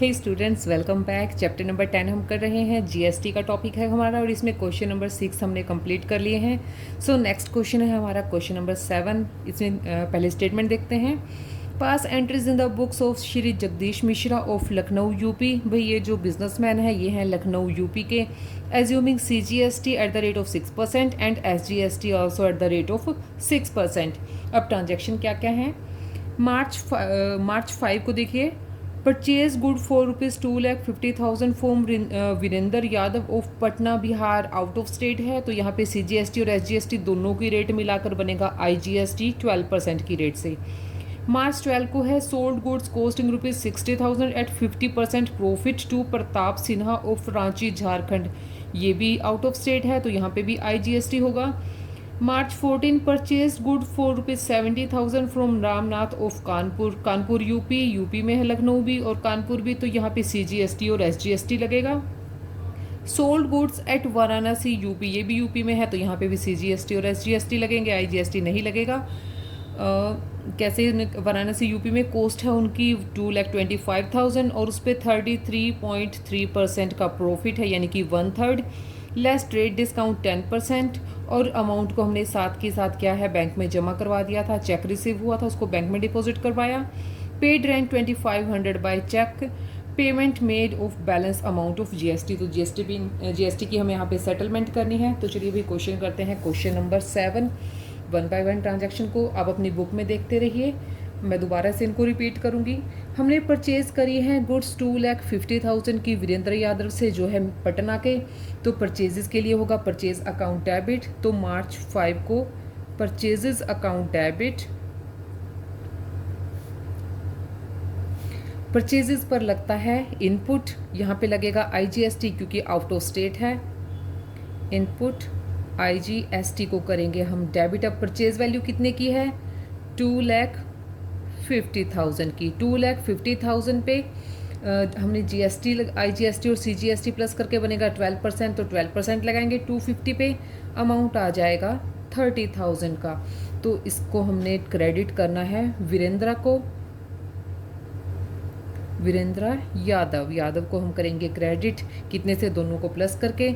हे students, welcome back. Chapter number 10 हम कर रहे हैं। जीएसटी का टॉपिक है हमारा और इसमें क्वेश्चन नंबर 6 हमने कंप्लीट कर लिए हैं। सो नेक्स्ट क्वेश्चन है हमारा क्वेश्चन नंबर 7। इसमें पहले स्टेटमेंट देखते हैं। Pass entries in the books of Shri Jagdish Mishra of Lucknow UP. भाई ये जो बिजनेसमैन है ये हैं लखनऊ यूपी के। Assuming CGST at the rate of 6% and SGST also at the rate of 6%। अब ट्रांजेक्शन क्या क्या है। मार्च 5 को देखिए, purchase good for ₹2,50,000 from Virendra Yadav of Patna Bihar. Out of state है तो यहाँ पे CGST और SGST दोनों की रेट मिलाकर बनेगा IGST 12% की रेट से। मार्च 12 को है sold goods costing ₹60,000 at 50% profit to Pratap Sinha of Ranchi Jharkhand. ये भी आउट ऑफ स्टेट है तो यहाँ पे भी IGST होगा। मार्च 14 purchase good for ₹70,000 from Ramnath of Kanpur. Kanpur UP में है, लखनऊ भी और कानपुर भी, तो यहाँ पे CGST और SGST लगेगा। Sold goods at Varanasi UP, ये भी यूपी में है तो यहाँ पे भी CGST और SGST लगेंगे, IGST नहीं लगेगा। कैसे वाराणसी यूपी में कॉस्ट है उनकी 2,25,000 और उस पर 33.3% का प्रॉफिट है, यानी कि 1/3 लेस ट्रेड डिस्काउंट 10%। और अमाउंट को हमने साथ के साथ क्या है बैंक में जमा करवा दिया था। चेक रिसीव हुआ था उसको बैंक में डिपॉजिट करवाया। Paid rent 2,500 by cheque. Payment made of balance amount of GST, तो GST की हमें यहाँ पे सेटलमेंट करनी है। तो चलिए भी क्वेश्चन करते हैं। क्वेश्चन नंबर 7 1 बाय 1 ट्रांजैक्शन को आप अपनी बुक में देखते रहिए, मैं दोबारा से इनको रिपीट करूंगी। हमने परचेज़ करी है गुड्स 2,50,000 की वीरेंद्र यादव से जो है पटना के। तो परचेजेस के लिए होगा परचेज अकाउंट डेबिट। तो मार्च 5 को परचेजेस अकाउंट डेबिट, परचेजेस पर लगता है इनपुट, यहाँ पे लगेगा IGST क्योंकि आउट ऑफ स्टेट है। इनपुट IGST को करेंगे हम डेबिट। अब परचेज वैल्यू कितने की है, 2,50,000 की। 2,50,000 पे हमने IGST और CGST प्लस करके बनेगा 12%, तो 12% लगाएंगे। 250 पे अमाउंट आ जाएगा 30,000 का। तो इसको हमने क्रेडिट करना है वीरेंद्र यादव को हम करेंगे क्रेडिट। कितने से, दोनों को प्लस करके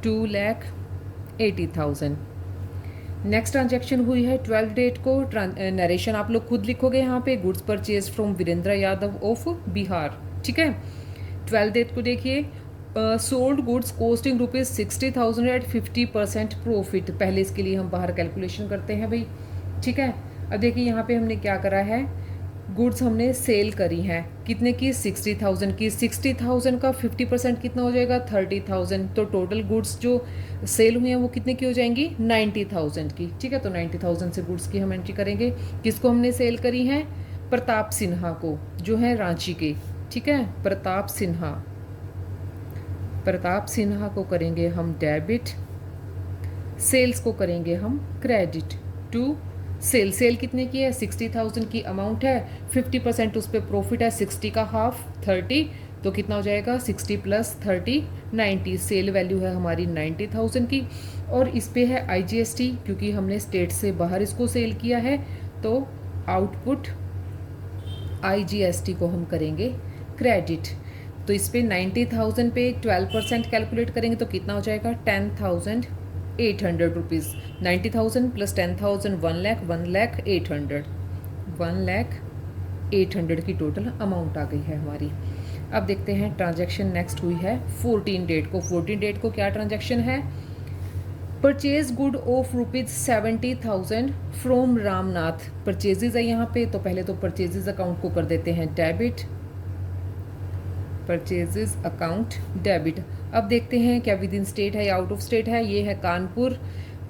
2,80,000। नेक्स्ट ट्रांजैक्शन हुई है 12 डेट को। नरेशन आप लोग खुद लिखोगे यहाँ पे। Goods purchase from Virendra Yadav of Bihar, ठीक है। 12 डेट को देखिए, sold goods costing ₹60,000 at 50% profit. पहले इसके लिए हम बाहर कैलकुलेशन करते हैं भाई, ठीक है। अब देखिए यहाँ पे हमने क्या करा है, गुड्स हमने सेल करी हैं कितने की, 60,000 की। 60,000 का 50% कितना हो जाएगा, 30,000। तो टोटल गुड्स जो सेल हुई हैं वो कितने की हो जाएंगी, 90,000 की, ठीक है। तो 90,000 से गुड्स की हम एंट्री करेंगे। किसको हमने सेल करी हैं, प्रताप सिन्हा को, जो है रांची के, ठीक है। प्रताप सिन्हा को करेंगे हम डेबिट, सेल्स को करेंगे हम क्रेडिट टू सेल कितने की है, 60,000 की अमाउंट है, 50% उस पर प्रॉफिट है, 60 का हाफ 30, तो कितना हो जाएगा 60 + 30 90। सेल वैल्यू है हमारी 90,000 की। और इस पे है IGST क्योंकि हमने स्टेट से बाहर इसको सेल किया है, तो आउटपुट IGST को हम करेंगे क्रेडिट। तो इस पे 90,000 पे 12% कैलकुलेट करेंगे तो कितना हो जाएगा, 10,800 रुपीज़। 90,000 + 10,000 1,08,000 1,08,000 की टोटल अमाउंट आ गई है हमारी। अब देखते हैं ट्रांजैक्शन नेक्स्ट हुई है 14 डेट को। 14 डेट को क्या ट्रांजैक्शन है, purchase good of ₹70,000 from Ramnath. Purchases है यहाँ पे, तो पहले तो परचेजेज अकाउंट को कर देते हैं डेबिट, परचेजेस अकाउंट डेबिट। अब देखते हैं क्या विद इन स्टेट है या आउट ऑफ स्टेट है। ये है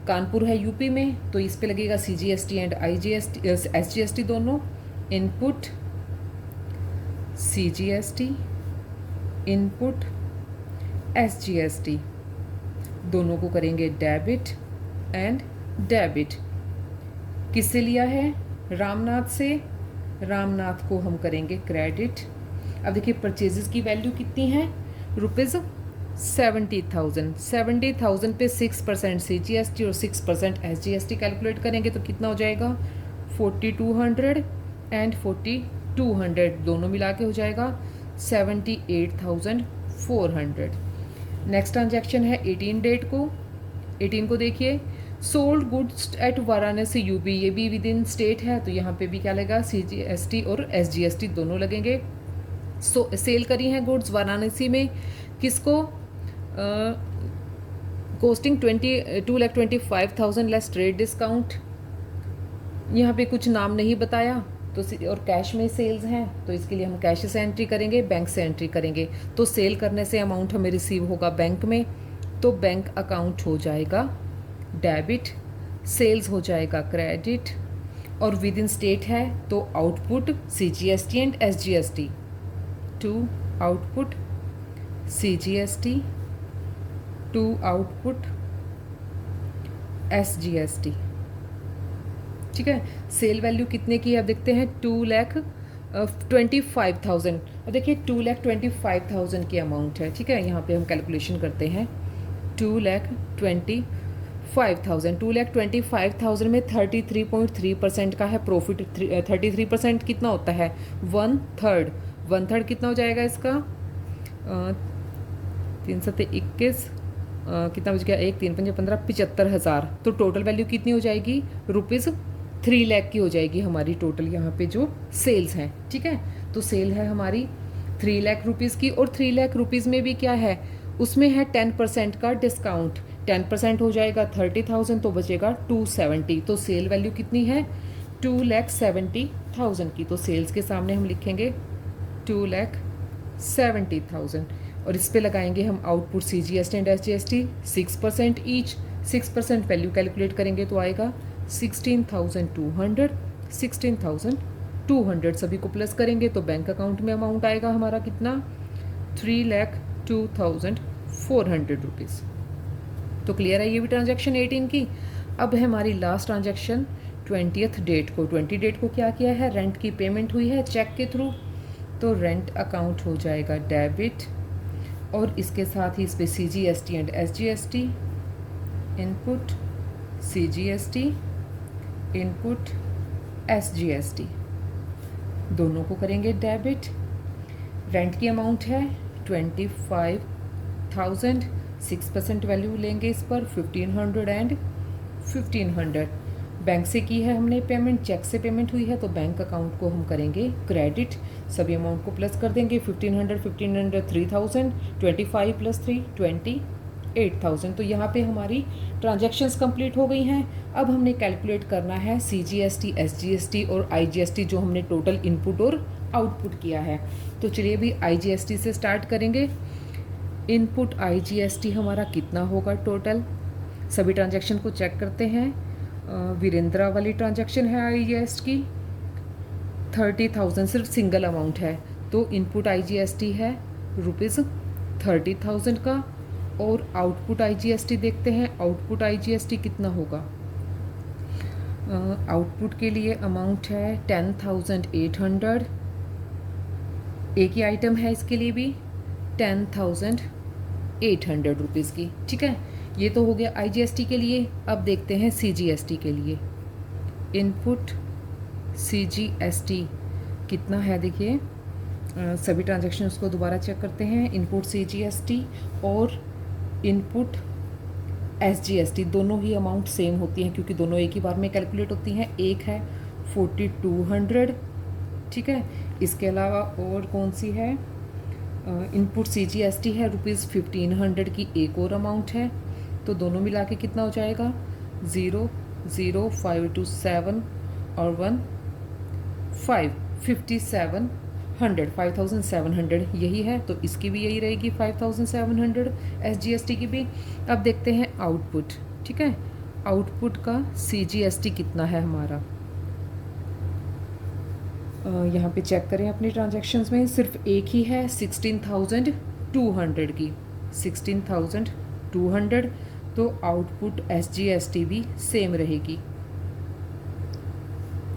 कानपुर है यूपी में, तो इस पे लगेगा CGST एंड SGST दोनों। इनपुट CGST, इनपुट SGST, दोनों को करेंगे डेबिट एंड डेबिट। किससे लिया है, रामनाथ से। रामनाथ को हम करेंगे क्रेडिट। अब देखिए परचेजेस की वैल्यू कितनी है, ₹70,000। 70,000 पे 6% CGST और 6% SGST कैलकुलेट करेंगे तो कितना हो जाएगा, 4,200 एंड 4,200 दोनों मिला के हो जाएगा 78,400। नेक्स्ट ट्रांजैक्शन है 18 डेट को। 18 को देखिए, sold goods at Varanasi UP, ये भी विद इन स्टेट है, तो यहाँ पे भी क्या लगेगा, CGST और SGST दोनों लगेंगे। सेल करी हैं गुड्स वाराणसी में, किसको, कॉस्टिंग 2,25,000 लेस ट्रेड डिस्काउंट। यहाँ पे कुछ नाम नहीं बताया, तो और कैश में सेल्स हैं, तो इसके लिए हम कैश से एंट्री करेंगे, बैंक से एंट्री करेंगे। तो सेल करने से अमाउंट हमें रिसीव होगा बैंक में, तो बैंक अकाउंट हो जाएगा डेबिट, सेल्स हो जाएगा क्रेडिट, और विद इन स्टेट है तो output CGST and SGST, to output CGST, to output SGST। ठीक है, सेल वैल्यू कितने की है अब देखते हैं, 2,25,000। अब देखिए 2,25,000 की अमाउंट है। ठीक है, यहाँ पे हम कैलकुलेशन करते हैं, 2,25,000, 2,25,000 में 33.3% का है प्रॉफिट। 33% कितना होता है, 1/3। 1/3 कितना हो जाएगा इसका, 3 7 21, कितना बच गया, 1 3 5 15, 75,000। तो टोटल वैल्यू कितनी हो जाएगी, ₹3 लाख की हो जाएगी हमारी टोटल यहाँ पे जो सेल्स हैं। ठीक है, तो सेल है हमारी 3 लाख रुपीज़ की, और 3 लाख रुपीज़ में भी क्या है, उसमें है 10% का डिस्काउंट। 10% हो जाएगा 30,000, तो बचेगा 270। तो सेल वैल्यू कितनी है, 2,70,000 की। तो सेल्स के सामने हम लिखेंगे 2,70,000, और इस पे लगाएंगे हम output CGST and SGST 6% each. 6% value calculate करेंगे तो आएगा 16,200। 16,200 सभी को प्लस करेंगे तो बैंक अकाउंट में अमाउंट आएगा हमारा कितना, 3,02,400 रुपीज़। तो क्लियर है ये भी ट्रांजैक्शन 18 की। अब है हमारी लास्ट ट्रांजैक्शन 20th डेट को। 20 डेट को क्या किया है, रेंट की पेमेंट हुई है चेक के थ्रू, तो रेंट अकाउंट हो जाएगा डेबिट, और इसके साथ ही इस पर CGST and SGST, input CGST, input SGST, दोनों को करेंगे डेबिट। रेंट की अमाउंट है 25,000, 6% वैल्यू लेंगे इस पर, 1,500 एंड 1,500। बैंक से की है हमने पेमेंट, चेक से पेमेंट हुई है, तो बैंक अकाउंट को हम करेंगे क्रेडिट। सभी अमाउंट को प्लस कर देंगे, 1,500 1,500 3,000, 25 + 3 28,000। तो यहाँ पे हमारी ट्रांजैक्शंस कंप्लीट हो गई हैं। अब हमने कैलकुलेट करना है CGST, SGST और IGST, जो हमने टोटल इनपुट और आउटपुट किया है। तो चलिए अभी IGST से स्टार्ट करेंगे। इनपुट IGST हमारा कितना होगा टोटल, सभी ट्रांजैक्शन को चेक करते हैं। वीरेंद्रा वाली ट्रांजैक्शन है IGST की 30,000, सिर्फ सिंगल अमाउंट है, तो इनपुट IGST है ₹30,000 का, और आउटपुट IGST देखते हैं, आउटपुट IGST कितना होगा। आउटपुट के लिए अमाउंट है 10,800, एक ही आइटम है इसके लिए भी 10,800 रुपीज़ की। ठीक है, ये तो हो गया IGST के लिए। अब देखते हैं CGST के लिए। इनपुट CGST कितना है, देखिए सभी ट्रांजैक्शंस को दोबारा चेक करते हैं। इनपुट CGST और इनपुट SGST दोनों ही अमाउंट सेम होती हैं, क्योंकि दोनों एक ही बार में कैलकुलेट होती हैं। एक है 4,200, ठीक है, इसके अलावा और कौन सी है, इनपुट CGST है ₹1,500 की एक और अमाउंट है, तो दोनों मिला के कितना हो जाएगा, 0,0527 और 1 5 5,700 यही है, तो इसकी भी यही रहेगी 5,700 SGST की भी। अब देखते हैं आउटपुट। ठीक है, आउटपुट का CGST कितना है हमारा, यहाँ पे चेक करें अपनी ट्रांजैक्शंस में, सिर्फ एक ही है 16,200 की, 16,200। तो आउटपुट SGST भी सेम रहेगी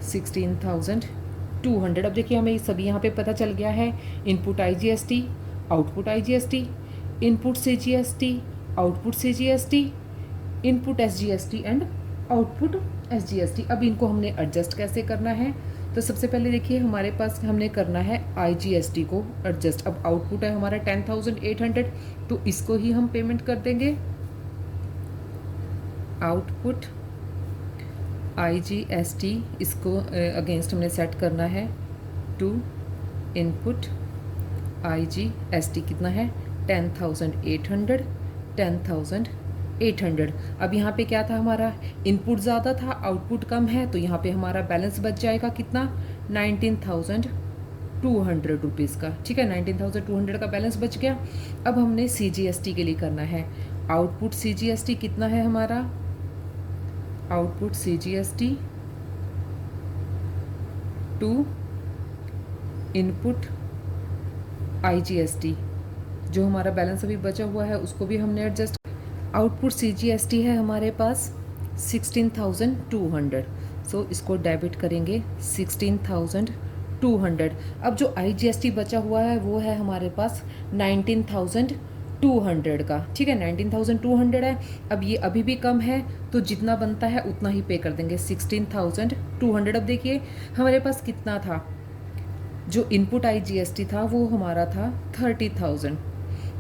16,200। अब देखिए हमें सभी यहाँ पे पता चल गया है, input IGST, output IGST, input CGST, output CGST, input SGST and output SGST। अब इनको हमने एडजस्ट कैसे करना है, तो सबसे पहले देखिए हमारे पास हमने करना है IGST को एडजस्ट। अब आउटपुट है हमारा 10,800, तो इसको ही हम पेमेंट कर देंगे। आउटपुट IGST, इसको अगेंस्ट हमने सेट करना है टू इनपुट IGST कितना है 10,800, 10,800। अब यहाँ पे क्या था हमारा, इनपुट ज़्यादा था आउटपुट कम है, तो यहाँ पे हमारा बैलेंस बच जाएगा कितना 19,200 रुपीज़ का। ठीक है, 19,200 का बैलेंस बच गया। अब हमने CGST के लिए करना है। आउटपुट CGST कितना है हमारा, output CGST to input IGST, जो हमारा बैलेंस अभी बचा हुआ है उसको भी हमने एडजस्ट। आउटपुट CGST है हमारे पास 16,200, सो इसको डेबिट करेंगे 16,200। अब जो IGST बचा हुआ है वो है हमारे पास 19,200 का। ठीक है, 19,200 है। अब ये अभी भी कम है, तो जितना बनता है उतना ही पे कर देंगे 16,200। अब देखिए हमारे पास कितना था, जो इनपुट IGST था वो हमारा था 30,000।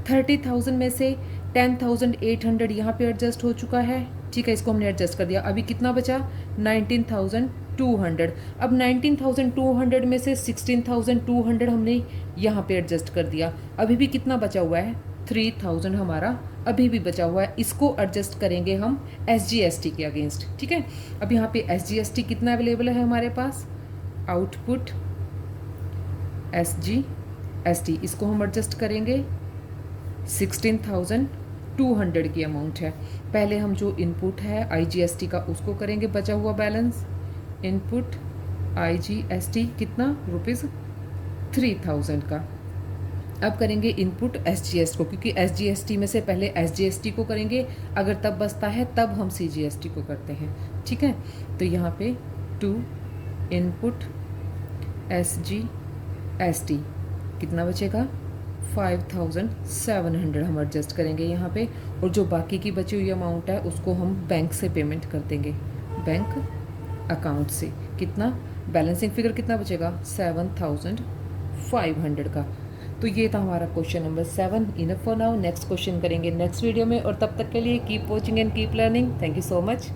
30,000 में से 10,800 यहाँ पे एडजस्ट हो चुका है। ठीक है, इसको हमने एडजस्ट कर दिया। अभी कितना बचा 19,200। अब 19,200 में से 16,200 हमने यहाँ पे एडजस्ट कर दिया। अभी भी कितना बचा हुआ है 3,000 हमारा अभी भी बचा हुआ है। इसको एडजस्ट करेंगे हम SGST के अगेंस्ट। ठीक है, अब यहाँ पे SGST कितना अवेलेबल है हमारे पास, आउटपुट SGST, इसको हम एडजस्ट करेंगे 16,200 की अमाउंट है। पहले हम जो इनपुट है IGST का उसको करेंगे बचा हुआ बैलेंस। इनपुट IGST कितना रुपीज़ 3,000 का। अब करेंगे इनपुट SGST को, क्योंकि SGST में से पहले SGST को करेंगे, अगर तब बचता है तब हम CGST को करते हैं। ठीक है, तो यहाँ पे टू इनपुट SGST कितना बचेगा 5,700 हम एडजस्ट करेंगे यहाँ पे। और जो बाकी की बची हुई अमाउंट है उसको हम बैंक से पेमेंट कर देंगे, बैंक अकाउंट से। कितना बैलेंसिंग फिगर कितना बचेगा 7,500 का। तो ये था हमारा question number 7। Enough for now, next question करेंगे नेक्स्ट वीडियो में, और तब तक के लिए keep watching and keep learning. Thank you so much.